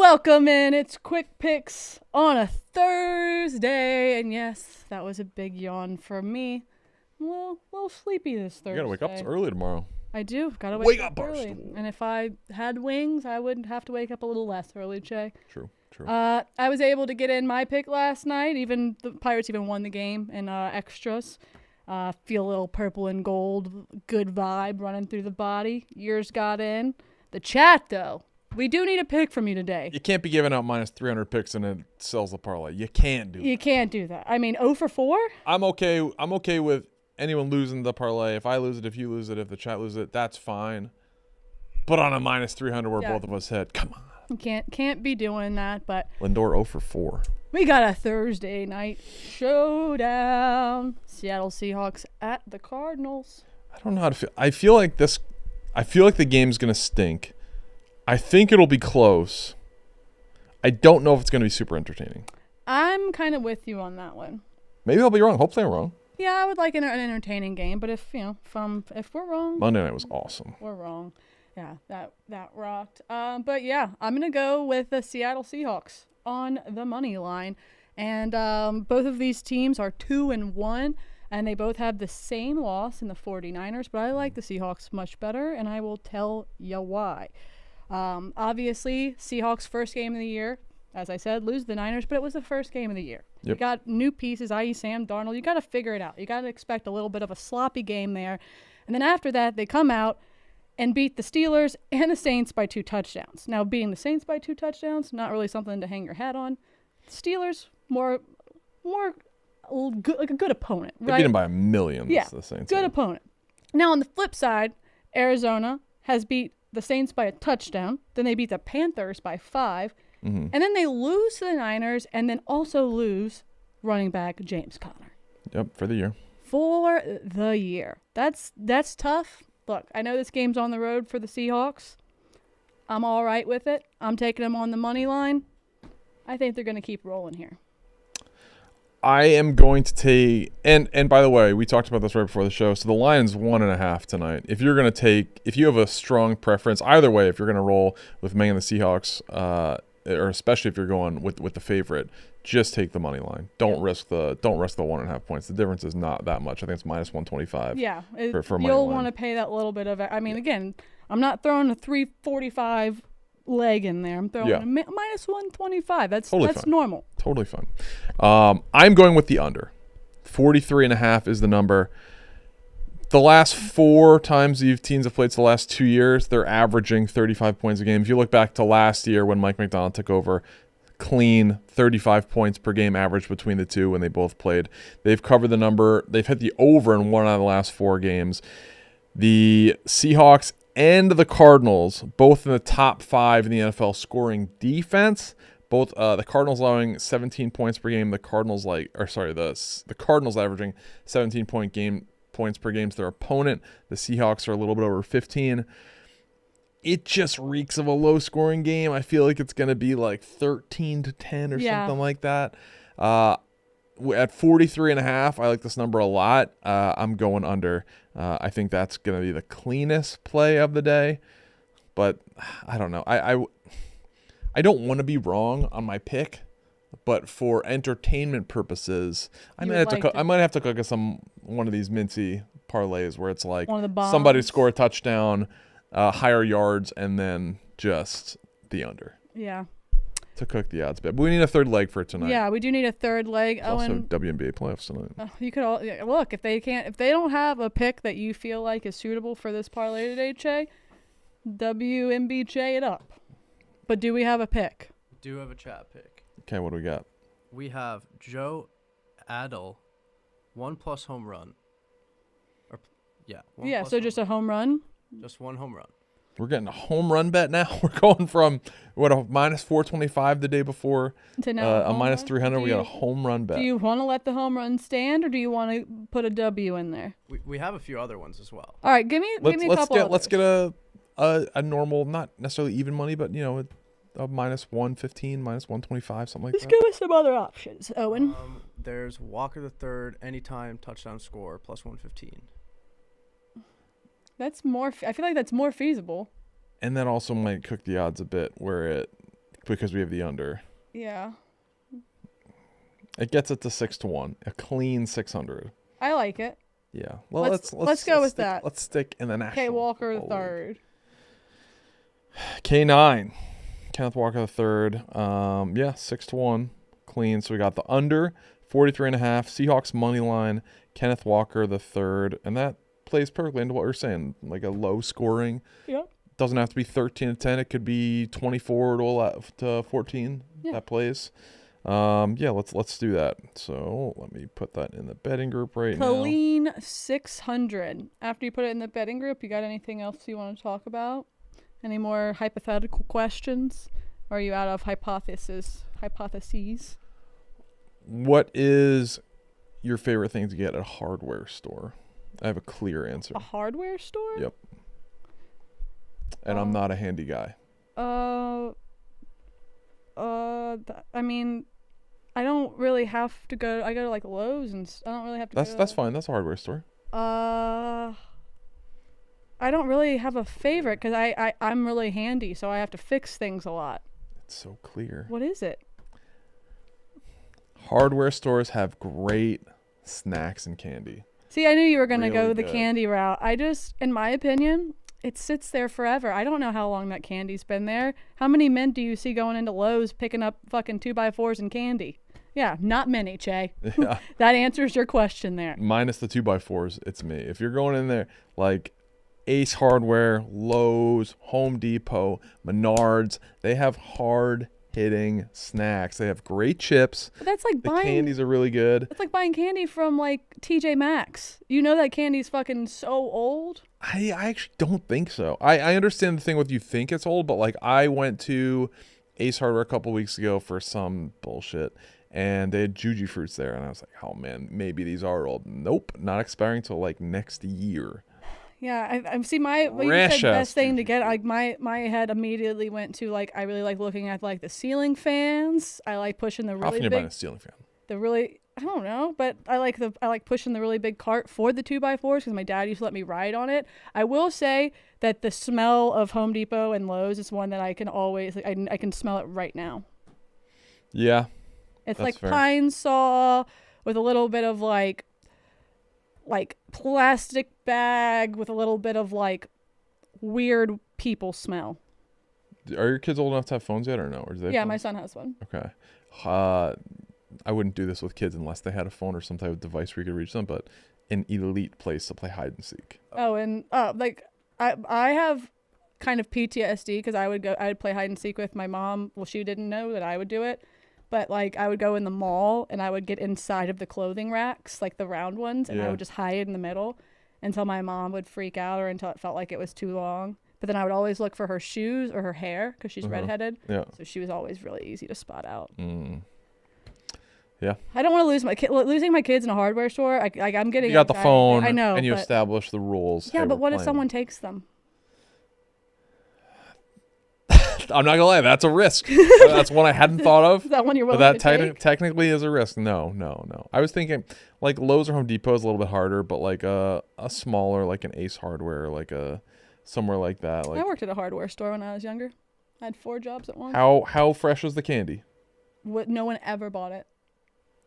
Welcome in. It's Quick Picks on a Thursday. And yes, that was a big yawn for me. I'm a little sleepy this Thursday. You gotta wake up early tomorrow. I do. Gotta Wake up up, early. Barstool. And if I had wings, I would have to wake up a little less early, Che. True. I was able to get in my pick last night. Even the Pirates even won the game in extras. Feel a little purple and gold. Good vibe running through the body. Yours got in. The chat, though. We do need a pick from you today. You can't be giving out minus 300 picks and it sells the parlay. You can't do that. You can't do that. I mean, 0 for 4? I'm okay with anyone losing the parlay. If I lose it, if you lose it, if the chat loses it, that's fine. But on a minus 300 where both of us hit, come on. You can't be doing that, but Lindor 0 for 4. we got a Thursday night showdown. Seattle Seahawks at the Cardinals. I don't know how to feel. I feel like the game's going to stink. I think it'll be close. I don't know if it's going to be super entertaining. I'm kind of with you on that one. Maybe I'll be wrong. Hopefully I'm wrong. Yeah, I would like an entertaining game, but if we're wrong, Monday night was awesome. we're wrong. Yeah, that rocked. But yeah, I'm gonna go with the Seattle Seahawks on the money line, and both of these teams are 2-1, and they both have the same loss in the 49ers. But I like the Seahawks much better, and I will tell you why. Obviously, Seahawks' first game of the year, as I said, lose the Niners, but it was the first game of the year. Yep. You got new pieces, i.e. Sam Darnold. You got to figure it out. You got to expect a little bit of a sloppy game there. And then after that, they come out and beat the Steelers and the Saints by 2 touchdowns. Now, beating the Saints by 2 touchdowns, not really something to hang your hat on. Steelers, more good, like a good opponent, right? They beat them by a million. Yeah, the Saints good did. opponent. Now, on the flip side, Arizona has beat the Saints by a touchdown. Then they beat the Panthers by 5. Mm-hmm. And then they lose to the Niners and then also lose running back James Conner. Yep, for the year. For the year. That's tough. Look, I know this game's on the road for the Seahawks. I'm all right with it. I'm taking them on the money line. I think they're going to keep rolling here. I am going to take, and by the way, we talked about this right before the show. So the line's 1.5 tonight. If you have a strong preference, either way, if you're going to roll with May and the Seahawks, or especially if you're going with the favorite, just take the money line. Don't risk the 1.5 points. The difference is not that much. I think it's minus 125. Yeah, for money you'll line. want to pay that little bit of it. I mean, again, I'm not throwing a 345 leg in there. I'm throwing a minus 125. That's Totally that's fine. normal. Totally fine. I'm going with the under. 43.5 is the number. The last 4 times these teams have played, the last 2 years, they're averaging 35 points a game. If you look back to last year when Mike McDonald took over, clean 35 points per game average between the two when they both played. They've covered the number. They've hit the over in 1 out of the last 4 games. The Seahawks and the Cardinals, both in the top 5 in the NFL scoring defense. Both the Cardinals allowing 17 points per game. The Cardinals the Cardinals averaging 17 points per game to their opponent. The Seahawks are a little bit over 15. It just reeks of a low-scoring game. I feel like it's going to be like 13-10 or something like that. At 43.5, I like this number a lot. I'm going under. I think that's going to be the cleanest play of the day. But I don't know. I don't want to be wrong on my pick, but for entertainment purposes, I might have to look at one of these mincy parlays where it's like somebody score a touchdown, higher yards, and then just the under. Yeah. To cook the odds bit. But we need a third leg for tonight. Yeah, we do need a third leg. There's also WNBA playoffs tonight. You could look if they don't have a pick that you feel like is suitable for this parlay today, Che. WNBJ it up. But do we have a pick? We do have a chat pick. Okay, what do we got? We have Joe Adel, 1+ home run. So just a home run? Just 1 home run. We're getting a home run bet now. We're going from a minus 425 the day before to now a minus 300. We got a home run bet. Do you want to let the home run stand, or do you want to put a W in there? We have a few other ones as well. All right, give me a couple. Let's get a normal, not necessarily even money, but a minus 115, minus 125, something like that. Let's give us some other options, Owen. There's Walker the Third, anytime touchdown score, plus 115. That's more. I feel like that's more feasible. And that also might cook the odds a bit, where it because we have the under. Yeah. It gets it to 6-1, a clean 600. I like it. Yeah. Well, let's go with that. Let's stick in the national. K. Walker the League. third. K9, Kenneth Walker the third. 6-1, clean. So we got the under 43.5. Seahawks money line. Kenneth Walker the third, and that plays perfectly into what we're saying, like a low scoring. Yep. Doesn't have to be 13-10. It could be 24 to 14. Yeah. That plays. Let's do that. So let me put that in the betting group right now. Clean 600. After you put it in the betting group, you got anything else you want to talk about? Any more hypothetical questions? Or are you out of hypotheses? What is your favorite thing to get at a hardware store? I have a clear answer. A hardware store? Yep. And I'm not a handy guy. I mean, I don't really have to go. I go to like Lowe's, and I don't really have to. That's fine. That's a hardware store. I don't really have a favorite because I'm really handy, so I have to fix things a lot. It's so clear. What is it? Hardware stores have great snacks and candy. See, I knew you were gonna Really go the good. candy route. In my opinion, it sits there forever. I don't know how long that candy's been there. How many men do you see going into Lowe's picking up fucking 2x4s and candy? Yeah, not many, Che. Yeah. That answers your question there. Minus the 2x4s, it's me. If you're going in there, like Ace Hardware, Lowe's, Home Depot, Menards, they have hard-hitting snacks. They have great chips. But that's like The buying. candies are really good. It's like buying candy from like TJ Maxx. You know that candy's fucking so old. I actually don't think so. I understand the thing with you think it's old, but like I went to Ace Hardware a couple weeks ago for some bullshit, and they had Juji fruits there, and I was like, oh man, maybe these are old. Nope, not expiring till like next year. Yeah, I see. What you Fresh said ass best thing to Juji get. Like my head immediately went to like I really like looking at like the ceiling fans. I like pushing the How really often you buy big, a ceiling fan? the really. I don't know, but I like pushing the really big cart for the 2x4s because my dad used to let me ride on it. I will say that the smell of Home Depot and Lowe's is one that I can always like, I can smell it right now. Yeah. It's That's like fair. pine saw with a little bit of like plastic bag with a little bit of like weird people smell. Are your kids old enough to have phones yet or no? Or do they have Yeah, phones? my son has one. Okay. I wouldn't do this with kids unless they had a phone or some type of device where you could reach them, but an elite place to play hide and seek. Oh, and like I have kind of PTSD because I would play hide and seek with my mom. Well, she didn't know that I would do it, but like I would go in the mall and I would get inside of the clothing racks, like the round ones, and I Yeah. would just hide in the middle until my mom would freak out or until it felt like it was too long. But then I would always look for her shoes or her hair because she's redheaded. Yeah. So she was always really easy to spot out. Yeah. I don't want to lose my kid. Losing my kids in a hardware store. I'm getting. You got the anxiety. phone. I know. And you but, establish the rules. yeah, Hey, but we're what if playing. someone takes them? I'm not gonna lie, that's a risk. That's one I hadn't thought of. Is that one you're But willing that to take? technically is a risk. No. I was thinking like Lowe's or Home Depot is a little bit harder, but like a smaller, like an Ace Hardware, like a somewhere like that. Like I worked at a hardware store when I was younger. I had 4 jobs at once. how fresh was the candy? No one ever bought it.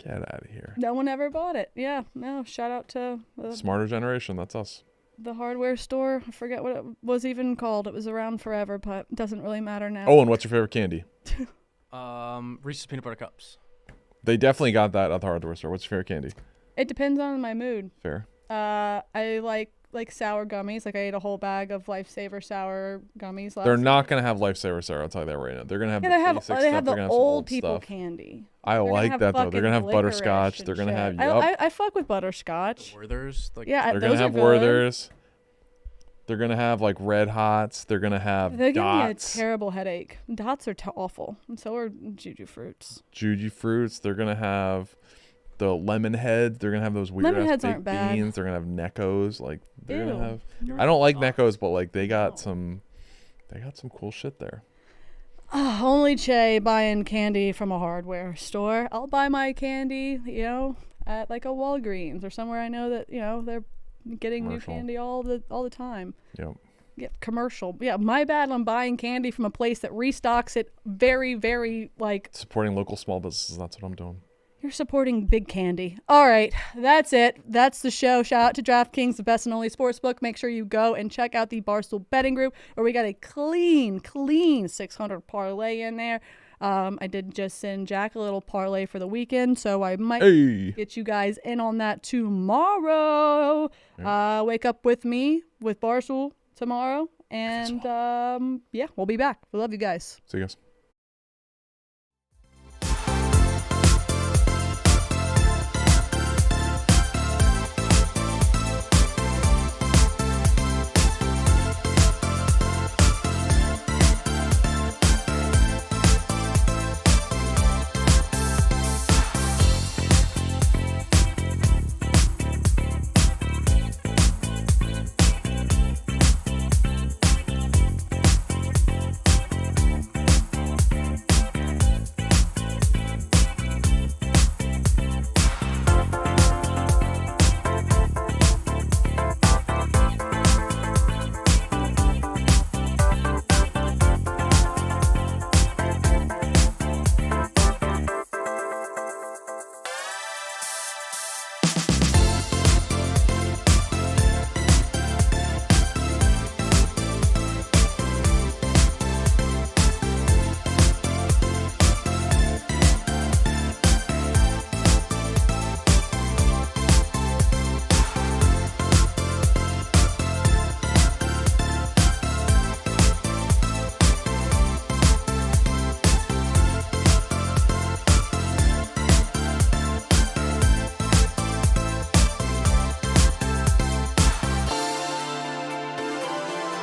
Get out of here. No one ever bought it. Yeah, no. Shout out to Smarter generation. That's us. the hardware store. I forget what it was even called. It was around forever, but it doesn't really matter now. Oh, and what's your favorite candy? Reese's peanut butter cups. They definitely got that at the hardware store. What's your favorite candy? It depends on my mood. Fair. I like sour gummies. Like I ate a whole bag of Lifesaver sour gummies last They're night. not gonna have Lifesaver Sarah. I'll tell you that right now. They're gonna have Yeah, the they have basic they stuff. have They're the gonna have some old people stuff. candy. I They're gonna like have that though. They're gonna have fucking licorice butterscotch. and They're gonna shit. have I fuck with butterscotch. Werther's. Like, Yeah, They're those gonna have are good. Werther's. They're gonna have like Red Hots. They're gonna have They give me a Dots. terrible headache. Dots are awful, and so are Juju fruits. Juji fruits. They're gonna have the lemon heads. They're gonna have those weird Lemon ass heads baked aren't bad. beans. They're gonna have Neckos. Like they're Ew. gonna have. No. I don't like Neckos, but like they got some. They got some cool shit there. Only Che buying candy from a hardware store. I'll buy my candy, at like a Walgreens or somewhere I know that they're getting Commercial. new candy all the time. Yep. Yeah, commercial. Yeah, my bad on buying candy from a place that restocks it very, very, like... Supporting local small businesses. That's what I'm doing. You're supporting big candy. All right, that's it. That's the show. Shout out to DraftKings, the best and only sportsbook. Make sure you go and check out the Barstool betting group, where we got a clean 600 parlay in there. I did just send Jack a little parlay for the weekend, so I might get you guys in on that tomorrow. Wake up with me with Barstool tomorrow, and yeah, we'll be back. We love you guys. See you guys.